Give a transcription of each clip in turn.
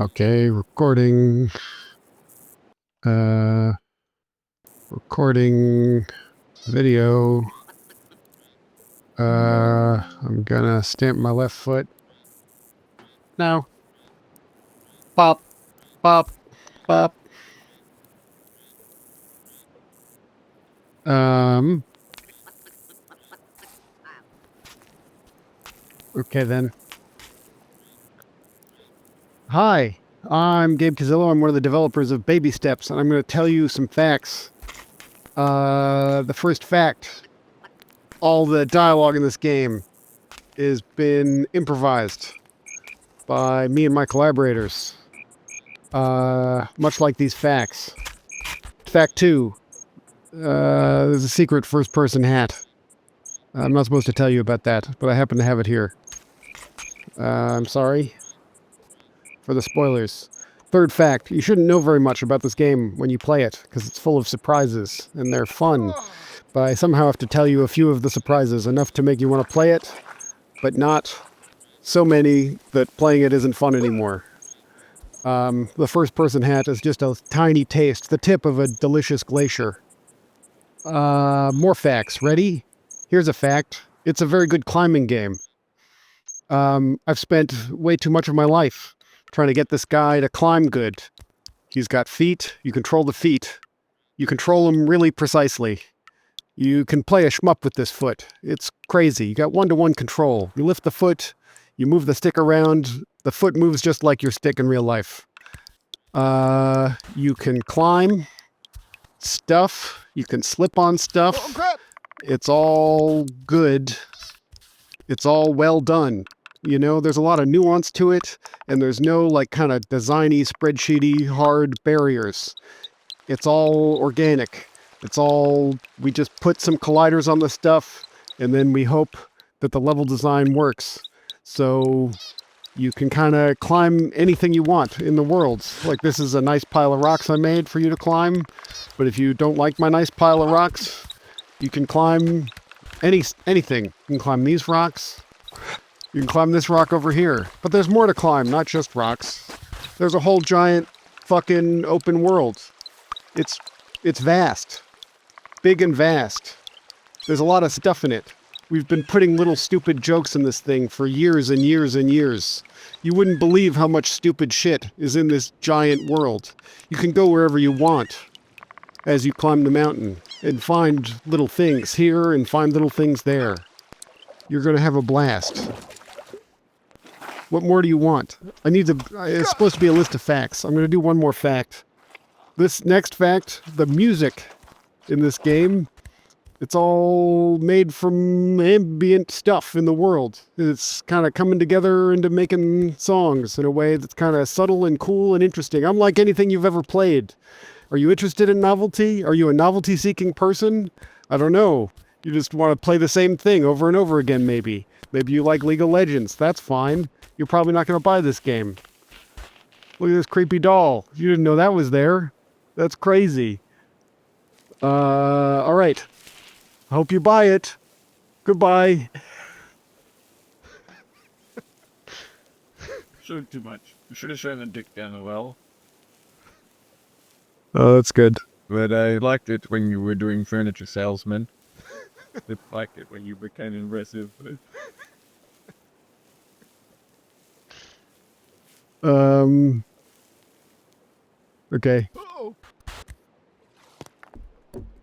Okay, recording. Recording video. I'm gonna stamp my left foot. Now. Pop, pop, pop. Okay then. Hi, I'm Gabe Cazillo. I'm one of the developers of Baby Steps, and I'm going to tell you some facts. The first fact, all the dialogue in this game has been improvised by me and my collaborators. Much like these facts. Fact 2, there's a secret first-person hat. I'm not supposed to tell you about that, but I happen to have it here. I'm sorry for the spoilers. Third fact, you shouldn't know very much about this game when you play it, because it's full of surprises, and they're fun. But I somehow have to tell you a few of the surprises, enough to make you want to play it, but not so many that playing it isn't fun anymore. The first-person hat is just a tiny taste, the tip of a delicious glacier. More facts. Ready? Here's a fact. It's a very good climbing game. I've spent way too much of my life trying to get this guy to climb good. He's got feet. You control the feet. You control them really precisely. You can play a shmup with this foot. It's crazy. You got one-to-one control. You lift the foot, you move the stick around, the foot moves just like your stick in real life. You can climb stuff. You can slip on stuff. Oh, crap! It's all good. It's all well done. You know, there's a lot of nuance to it, and there's no, like, kind of designy, spreadsheety, hard barriers. It's all organic. It's all, we just put some colliders on the stuff, and then we hope that the level design works. So you can kind of climb anything you want in the world. Like, this is a nice pile of rocks I made for you to climb, but if you don't like my nice pile of rocks, you can climb anything. You can climb these rocks. You can climb this rock over here. But there's more to climb, not just rocks. There's a whole giant fucking open world. It's vast. Big and vast. There's a lot of stuff in it. We've been putting little stupid jokes in this thing for years and years and years. You wouldn't believe how much stupid shit is in this giant world. You can go wherever you want as you climb the mountain and find little things here and find little things there. You're going to have a blast. What more do you want? It's supposed to be a list of facts. I'm going to do one more fact. This next fact, the music in this game, it's all made from ambient stuff in the world. It's kind of coming together into making songs in a way that's kind of subtle and cool and interesting, unlike anything you've ever played. Are you interested in novelty? Are you a novelty-seeking person? I don't know. You just want to play the same thing over and over again, maybe. Maybe you like League of Legends. That's fine. You're probably not going to buy this game. Look at this creepy doll. You didn't know that was there. That's crazy. All right. Hope you buy it. Goodbye. Showed too much. You should have shown the dick down the well. Oh, that's good. But I liked it when you were doing furniture salesman. I liked it when you became aggressive. Okay.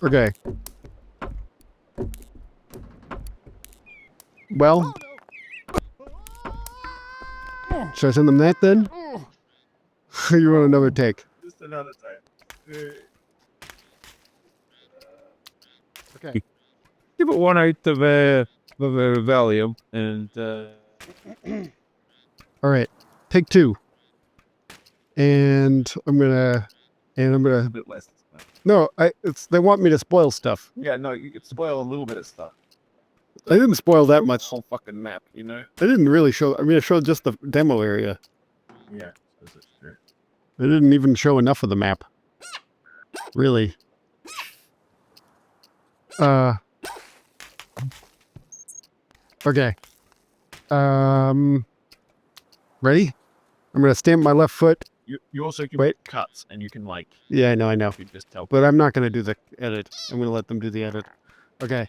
Okay. Well, should I send them that then? You want another take? Just another time. Okay. Give it 1/8 of Valium and All right. Take 2. And I'm gonna. a bit less. No, they want me to spoil stuff. Yeah, no, you could spoil a little bit of stuff. I didn't spoil that The much. whole fucking map, you know? I didn't really show. I mean, I showed just the demo area. Yeah, that's true. I didn't even show enough of the map. Really. Okay. Ready? I'm going to stamp my left foot. You also can Wait. put cuts, and you can like Yeah, I know. you just tell. But I'm not going to do the edit. I'm going to let them do the edit. Okay.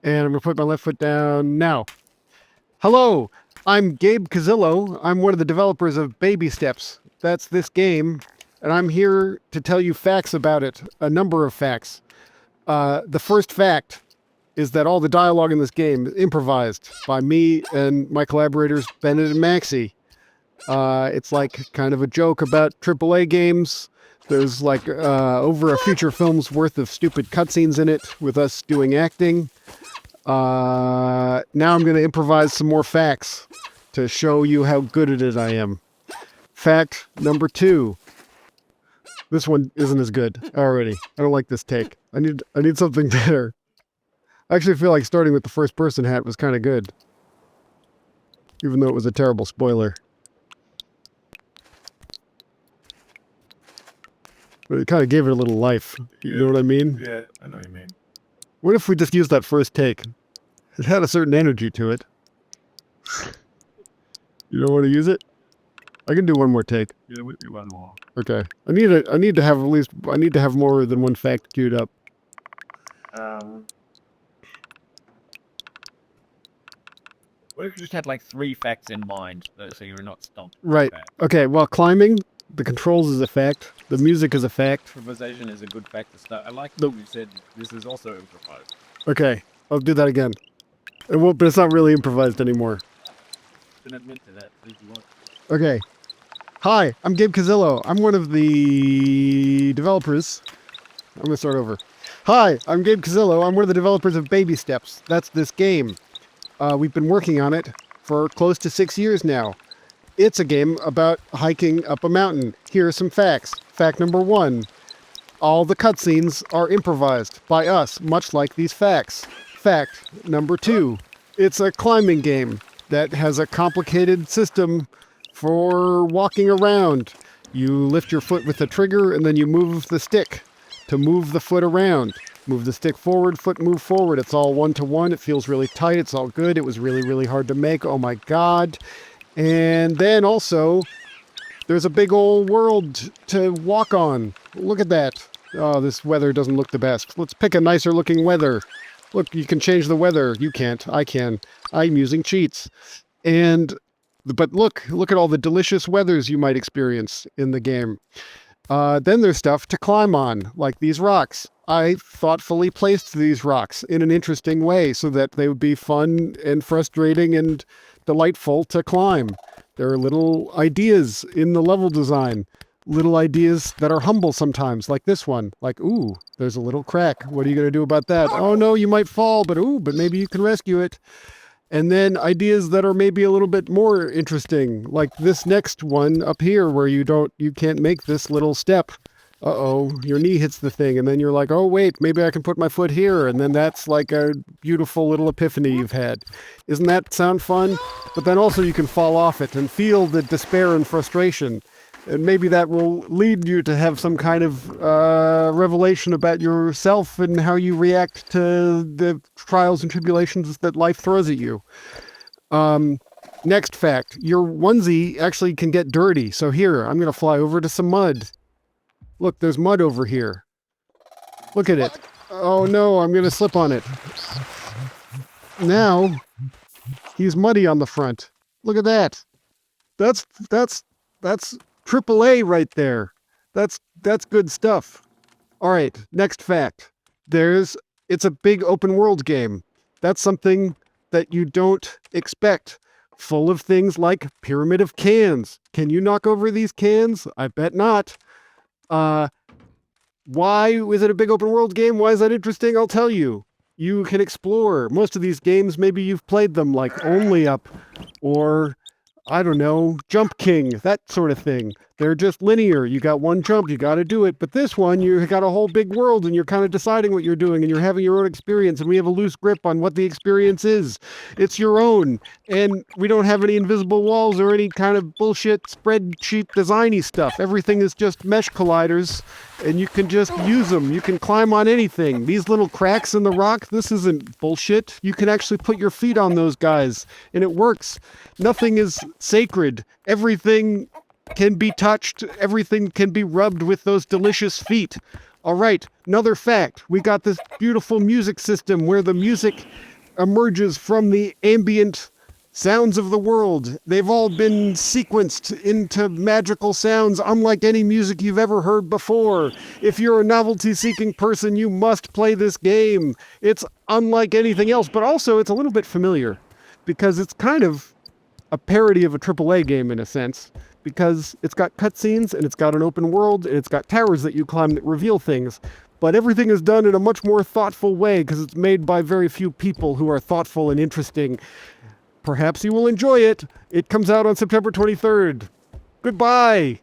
And I'm going to put my left foot down now. Hello, I'm Gabe Cazillo. I'm one of the developers of Baby Steps. That's this game, and I'm here to tell you facts about it, a number of facts. The first fact is that all the dialogue in this game is improvised by me and my collaborators, Bennett and Maxie. It's like kind of a joke about AAA games. There's like over a feature film's worth of stupid cutscenes in it with us doing acting. Now I'm going to improvise some more facts to show you how good at it I am. Fact number 2. This one isn't as good already. I don't like this take. I need something better. I actually feel like starting with the first person hat was kind of good. Even though it was a terrible spoiler. But it kind of gave it a little life. You know what I mean? Yeah, I know what you mean. What if we just used that first take? It had a certain energy to it. You don't want to use it? I can do one more take. Yeah, we one more. Okay. I need to have more than one fact queued up. What if you just had like 3 facts in mind, so you're not stumped? Right. Okay, well, climbing, the controls is a fact. The music is a fact. Improvisation is a good fact to start. I like that you said this is also improvised. Okay, I'll do that again. It won't, but it's not really improvised anymore. Then admit to that if you want. Okay. Hi, I'm Gabe Cazillo. I'm one of the developers. I'm going to start over. Hi, I'm Gabe Cazillo. I'm one of the developers of Baby Steps. That's this game. We've been working on it for close to 6 years now. It's a game about hiking up a mountain. Here are some facts. Fact number 1. All the cutscenes are improvised by us, much like these facts. Fact number 2. It's a climbing game that has a complicated system for walking around. You lift your foot with the trigger and then you move the stick to move the foot around. Move the stick forward, foot move forward. It's all 1-to-1. It feels really tight. It's all good. It was really, really hard to make. Oh my God. And then also, there's a big old world to walk on. Look at that. Oh, this weather doesn't look the best. Let's pick a nicer looking weather. Look, you can change the weather. You can't. I can. I'm using cheats. But look at all the delicious weathers you might experience in the game. Then there's stuff to climb on, like these rocks. I thoughtfully placed these rocks in an interesting way so that they would be fun and frustrating and delightful to climb. There are little ideas in the level design, little ideas that are humble sometimes, like this one. Like, ooh, there's a little crack. What are you going to do about that? Oh no, you might fall, but maybe you can rescue it. And then ideas that are maybe a little bit more interesting, like this next one up here where you can't make this little step. Uh-oh, your knee hits the thing, and then you're like, oh wait, maybe I can put my foot here, and then that's like a beautiful little epiphany you've had. Isn't that sound fun? But then also you can fall off it and feel the despair and frustration. And maybe that will lead you to have some kind of revelation about yourself and how you react to the trials and tribulations that life throws at you. Next fact, your onesie actually can get dirty. So here, I'm going to fly over to some mud. Look, there's mud over here. Look at it. Oh no, I'm going to slip on it. Now, he's muddy on the front. Look at that. That's AAA right there. That's good stuff. All right, next fact. It's a big open world game. That's something that you don't expect. Full of things like pyramid of cans. Can you knock over these cans? I bet not. Why is it a big open world game? Why is that interesting? I'll tell you. You can explore. Most of these games, maybe you've played them like Only Up or I don't know, Jump King, that sort of thing. They're just linear. You got one jump, you got to do it. But this one, you got a whole big world and you're kind of deciding what you're doing and you're having your own experience and we have a loose grip on what the experience is. It's your own. And we don't have any invisible walls or any kind of bullshit spreadsheet designy stuff. Everything is just mesh colliders and you can just use them. You can climb on anything. These little cracks in the rock, this isn't bullshit. You can actually put your feet on those guys and it works. Nothing is sacred. Everything can be touched, everything can be rubbed with those delicious feet. All right, another fact. We got this beautiful music system where the music emerges from the ambient sounds of the world. They've all been sequenced into magical sounds unlike any music you've ever heard before. If you're a novelty-seeking person, you must play this game. It's unlike anything else, but also it's a little bit familiar because it's kind of a parody of a AAA game in a sense, because it's got cutscenes and it's got an open world and it's got towers that you climb that reveal things. But everything is done in a much more thoughtful way because it's made by very few people who are thoughtful and interesting. Perhaps you will enjoy it. It comes out on September 23rd. Goodbye.